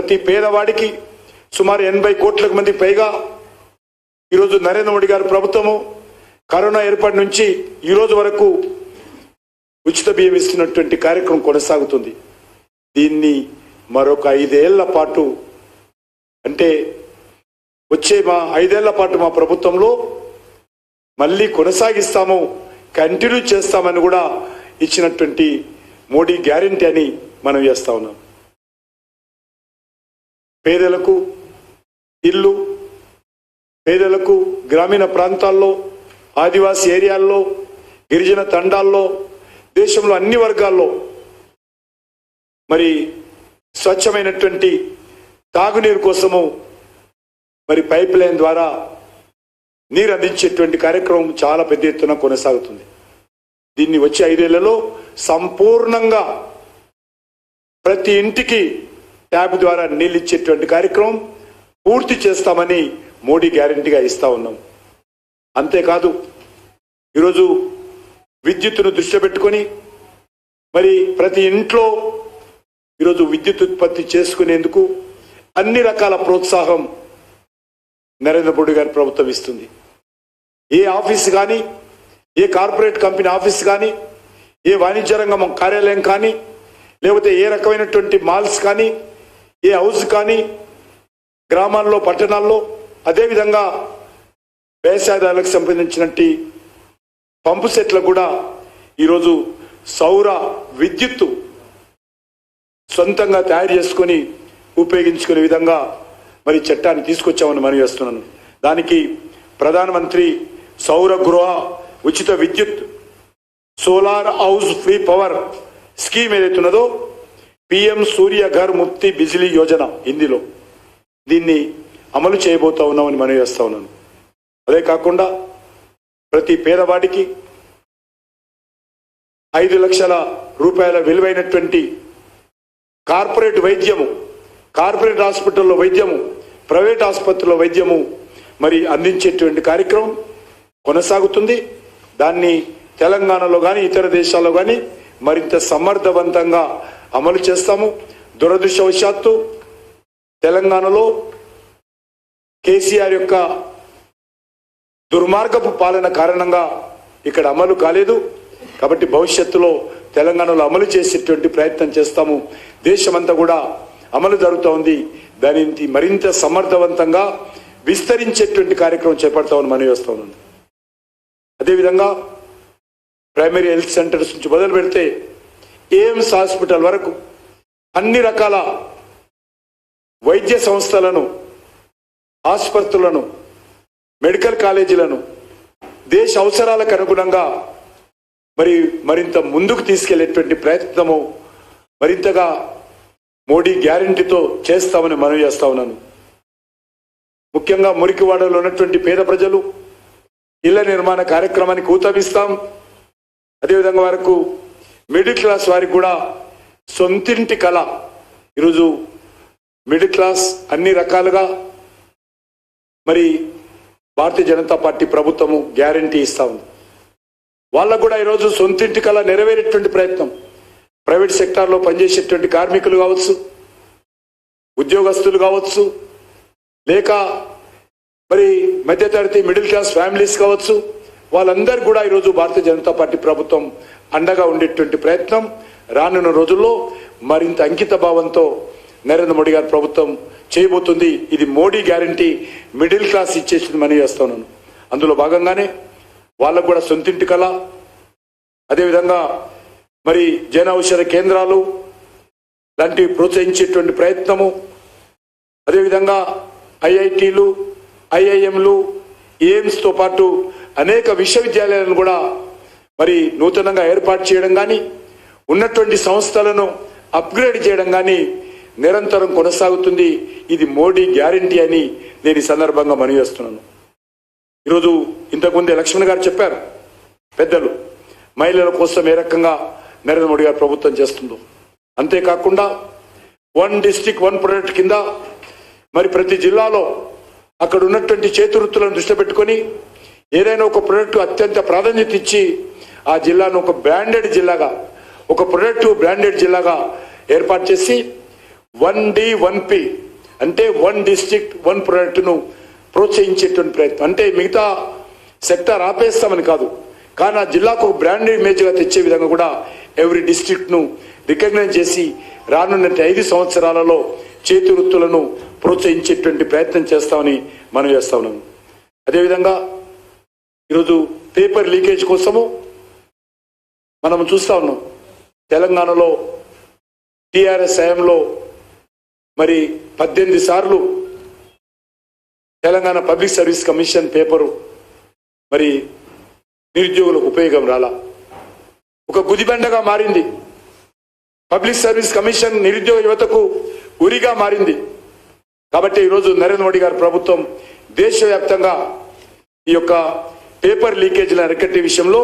ప్రతి పేదవాడికి సుమారు 80 కోట్ల మంది పైగా ఈరోజు నరేంద్ర మోడీ గారి ప్రభుత్వము కరోనా ఏర్పడి నుంచి ఈ రోజు వరకు ఉచిత బియ్యం ఇస్తున్నటువంటి కార్యక్రమం కొనసాగుతుంది. దీన్ని మరొక 5 ఏళ్ల పాటు అంటే వచ్చే 5 ఏళ్ల పాటు మా ప్రభుత్వంలో మళ్ళీ కొనసాగిస్తాము, కంటిన్యూ చేస్తామని కూడా ఇచ్చినటువంటి మోడీ గ్యారెంటీ అని మనం చేస్తా ఉన్నాం. పేదలకు ఇల్లు, పేదలకు గ్రామీణ ప్రాంతాల్లో, ఆదివాసీ ఏరియాల్లో, గిరిజన తండాల్లో, దేశంలో అన్ని వర్గాల్లో మరి స్వచ్ఛమైనటువంటి తాగునీరు కోసము మరి పైప్ లైన్ ద్వారా నీరు అందించేటువంటి కార్యక్రమం చాలా పెద్ద ఎత్తున కొనసాగుతుంది. దీన్ని వచ్చే 5 ఏళ్లలో సంపూర్ణంగా ప్రతి ఇంటికి ట్యాప్ ద్వారా నీళ్ళు ఇచ్చేటువంటి కార్యక్రమం పూర్తి చేస్తామని మోడీ గ్యారెంటీగా ఇస్తా ఉన్నాం. అంతేకాదు ఈరోజు విద్యుత్తును దృష్టిలో పెట్టుకొని మరి ప్రతి ఇంట్లో ఈరోజు విద్యుత్ ఉత్పత్తి చేసుకునేందుకు అన్ని రకాల ప్రోత్సాహం నరేంద్ర మోడీ గారి ప్రభుత్వం ఇస్తుంది. ఏ ఆఫీస్ కానీ, ఏ కార్పొరేట్ కంపెనీ ఆఫీస్ కానీ, ఏ వాణిజ్య రంగం కార్యాలయం కానీ, లేకపోతే ఏ రకమైనటువంటి మాల్స్ కానీ, ఏ హౌస్ కానీ, గ్రామాల్లో పట్టణాల్లో, అదేవిధంగా వ్యవసాయదారులకు సంబంధించినట్టు పంపు సెట్లకు కూడా ఈరోజు సౌర విద్యుత్తు సొంతంగా తయారు చేసుకొని ఉపయోగించుకునే విధంగా మరి చట్టాన్ని తీసుకొచ్చామని మనం చేస్తున్నాను. దానికి ప్రధానమంత్రి సౌర గృహ ఉచిత విద్యుత్ solar house free power scheme ఏదైతున్నదో పిఎం సూర్య ఘర్ ముఫ్తీ బిజిలీ యోజన హిందీలో, దీన్ని అమలు చేయబోతా ఉన్నామని మనం చేస్తా ఉన్నాను. అదే కాకుండా ప్రతి పేదవాడికి 5 లక్షల రూపాయల విలువైనటువంటి కార్పొరేట్ వైద్యము, కార్పొరేట్ హాస్పిటల్లో వైద్యము, ప్రైవేట్ ఆసుపత్రుల్లో వైద్యము మరి అందించేటువంటి కార్యక్రమం కొనసాగుతుంది. దాన్ని తెలంగాణలో కానీ ఇతర దేశాల్లో కానీ మరింత సమర్థవంతంగా అమలు చేస్తాము. దురదృష్టవశాత్తు తెలంగాణలో కేసీఆర్ యొక్క దుర్మార్గపు పాలన కారణంగా ఇక్కడ అమలు కాలేదు. కాబట్టి భవిష్యత్తులో తెలంగాణలో అమలు చేసేటువంటి ప్రయత్నం చేస్తాము. దేశమంతా కూడా అమలు జరుగుతూ ఉంది. దానిని మరింత సమర్థవంతంగా విస్తరించేటువంటి కార్యక్రమం చేపడతామని మనం చేస్తా ఉన్నాం. అదేవిధంగా ప్రైమరీ హెల్త్ సెంటర్స్ నుంచి మొదలు పెడితే ఎయిమ్స్ హాస్పిటల్ వరకు అన్ని రకాల వైద్య సంస్థలను, ఆసుపత్రులను, మెడికల్ కాలేజీలను దేశ అవసరాలకు అనుగుణంగా మరింత ముందుకు తీసుకెళ్లేటువంటి ప్రయత్నము మరింతగా మోడీ గ్యారెంటీతో చేస్తామని మనం చేస్తా ఉన్నాను. ముఖ్యంగా మురికివాడలో ఉన్నటువంటి పేద ప్రజలు ఇళ్ల నిర్మాణ కార్యక్రమానికి ఊతమిస్తాం. అదేవిధంగా వారికి మిడిల్ క్లాస్ వారికి కూడా సొంతింటి కళ, ఈరోజు మిడిల్ క్లాస్ అన్ని రకాలుగా మరి భారతీయ జనతా పార్టీ ప్రభుత్వము గ్యారెంటీ ఇస్తా ఉంది. వాళ్ళకు కూడా ఈరోజు సొంతింటి కళ నెరవేరేటువంటి ప్రయత్నం ప్రైవేట్ సెక్టార్లో పనిచేసేటువంటి కార్మికులు కావచ్చు, ఉద్యోగస్తులు కావచ్చు, లేక మరి మధ్యతరగతి మిడిల్ క్లాస్ ఫ్యామిలీస్ కావచ్చు, వాళ్ళందరూ కూడా ఈరోజు భారతీయ జనతా పార్టీ ప్రభుత్వం అండగా ఉండేటువంటి ప్రయత్నం రానున్న రోజుల్లో మరింత అంకిత భావంతో నరేంద్ర మోడీ గారి ప్రభుత్వం చేయబోతుంది. ఇది మోడీ గ్యారెంటీ మిడిల్ క్లాస్ ఇచ్చేసింది మనం చేస్తున్నాను. అందులో భాగంగానే వాళ్ళకు కూడా సొంతింటి కళ, అదేవిధంగా మరి జన ఔషధ కేంద్రాలు లాంటివి ప్రోత్సహించేటువంటి ప్రయత్నము, అదేవిధంగా ఐఐటీలు, ఐఐఎంలు, ఎయిమ్స్తో పాటు అనేక విశ్వవిద్యాలయాలను కూడా మరి నూతనంగా ఏర్పాటు చేయడం కానీ, ఉన్నటువంటి సంస్థలను అప్గ్రేడ్ చేయడం కానీ నిరంతరం కొనసాగుతుంది. ఇది మోడీ గ్యారెంటీ అని నేను ఈ సందర్భంగా మనవి చేస్తున్నాను. ఈరోజు ఇంతకుముందే లక్ష్మణ్ గారు చెప్పారు, పెద్దలు మహిళల కోసం ఏ రకంగా నరేంద్ర మోడీ గారు ప్రభుత్వం చేస్తుందో. అంతేకాకుండా 1 డిస్ట్రిక్ట్ 1 ప్రొడక్ట్ కింద మరి ప్రతి జిల్లాలో అక్కడ ఉన్నటువంటి చేతివృత్తులను దృష్టి పెట్టుకొని ఏదైనా ఒక ప్రొడక్ట్ అత్యంత ప్రాధాన్యత ఇచ్చి ఆ జిల్లాను ఒక బ్రాండెడ్ జిల్లాగా, ఒక ప్రొడక్ట్ బ్రాండెడ్ జిల్లాగా ఏర్పాటు చేసి 1D 1P అంటే 1 డిస్ట్రిక్ట్ 1 ప్రొడక్ట్ ను ప్రోత్సహించేటువంటి ప్రయత్నం. అంటే మిగతా సెక్టార్ ఆపేస్తామని కాదు, కానీ ఆ జిల్లాకు ఒక బ్రాండ్ ఇమేజ్ గా తెచ్చే విధంగా కూడా ఎవ్రీ డిస్ట్రిక్ట్ ను రికగ్నైజ్ చేసి రానున్న 5 సంవత్సరాలలో చేతి వృత్తులను ప్రోత్సహించేటువంటి ప్రయత్నం చేస్తామని మనం చేస్తా ఉన్నాం. అదేవిధంగా ఈరోజు పేపర్ లీకేజ్ కోసము మనం చూస్తా ఉన్నాం. తెలంగాణలో టిఆర్ఎస్ హయాంలో మరి 18 సార్లు Telangana public service commission paper మరి నిరుద్యోగులకు ఉపయోగం రాలా, ఒక గుదిబండగా మారింది. పబ్లిక్ సర్వీస్ కమిషన్ నిరుద్యోగ యువతకు ఉరిగా మారింది. కాబట్టి ఈరోజు నరేంద్ర మోడీ గారి ప్రభుత్వం దేశవ్యాప్తంగా ఈ యొక్క పేపర్ లీకేజీల అరికట్టే విషయంలో